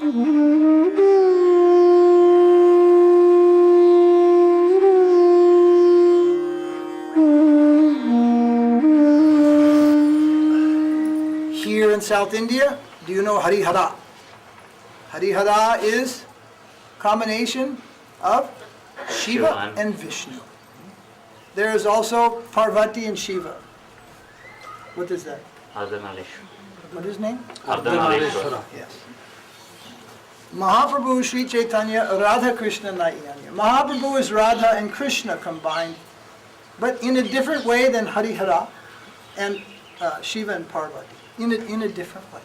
Here in South India, do you know Harihara? Harihara is combination of Shiva and Vishnu. There is also Parvati and Shiva. What is that? Ardhanarishwara. What is his name? Ardhanarishwara. Yes. Mahaprabhu, Sri Caitanya, Radha Krishna Naiyanya. Mahaprabhu is Radha and Krishna combined, but in a different way than Harihara and Shiva and Parvati. In a different way.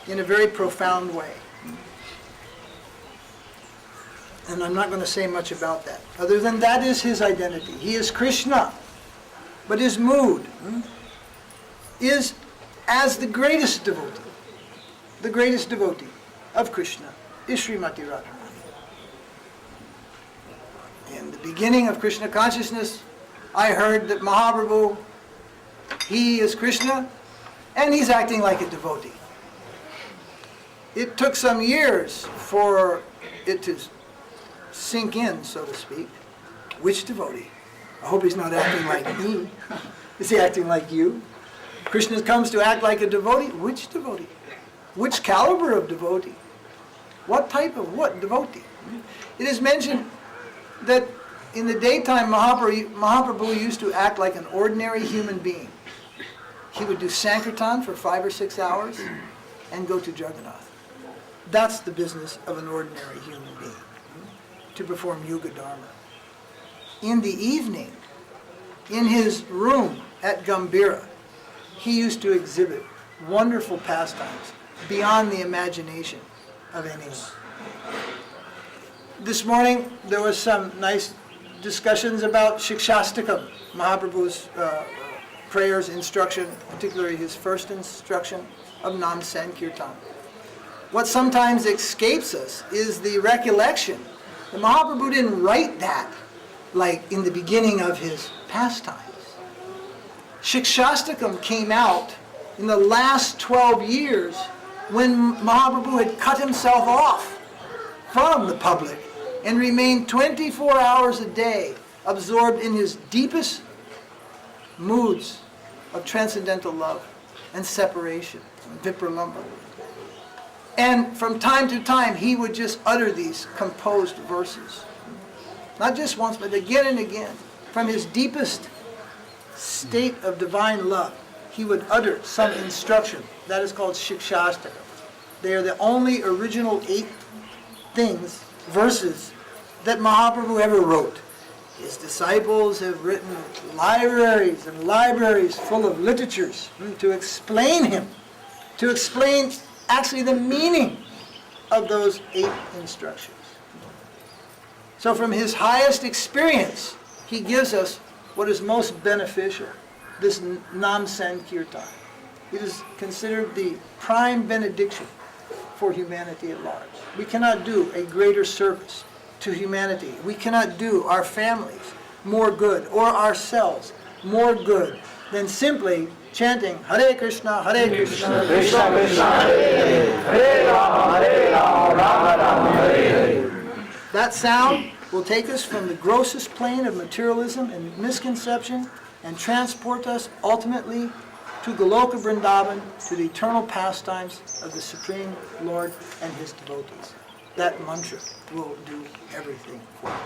In a very profound way. And I'm not going to say much about that. Other than that is his identity. He is Krishna. But his mood is as the greatest devotee. The greatest devotee of Krishna is Srimati Radharani. In the beginning of Krishna consciousness, I heard that Mahaprabhu, he is Krishna, and he's acting like a devotee. It took some years for it to sink in, so to speak. Which devotee? I hope he's not acting like me. Is he acting like you? Krishna comes to act like a devotee. Which devotee? Which caliber of devotee? What type of what devotee? It is mentioned that in the daytime Mahaprabhu used to act like an ordinary human being. He would do Sankirtan for 5 or 6 hours and go to Jagannath. That's the business of an ordinary human being, to perform Yuga Dharma. In the evening, in his room at Gambhira, he used to exhibit wonderful pastimes beyond the imagination of anyone. This morning, there was some nice discussions about Siksastakam, Mahaprabhu's prayers, instruction, particularly his first instruction of Nam Sankirtan. What sometimes escapes us is the recollection that Mahaprabhu didn't write that like in the beginning of his pastimes. Siksastakam came out in the last 12 years when Mahaprabhu had cut himself off from the public and remained 24 hours a day absorbed in his deepest moods of transcendental love and separation, vipralambha. And from time to time, he would just utter these composed verses. Not just once, but again and again. From his deepest state of divine love, he would utter some instruction. That is called Siksastakam. They are the only original 8 things, verses, that Mahaprabhu ever wrote. His disciples have written libraries and libraries full of literatures to explain him, to explain actually the meaning of those 8 instructions. So from his highest experience, he gives us what is most beneficial, this Nam Sankirtan. It is considered the prime benediction for humanity at large. We cannot do a greater service to humanity. We cannot do our families more good or ourselves more good than simply chanting Hare Krishna, Hare Krishna, Krishna Krishna, Hare Hare, Rama Rama, Hare Hare. That sound will take us from the grossest plane of materialism and misconception and transport us ultimately to Goloka Vrindavan, to the eternal pastimes of the Supreme Lord and His devotees. That mantra will do everything for us.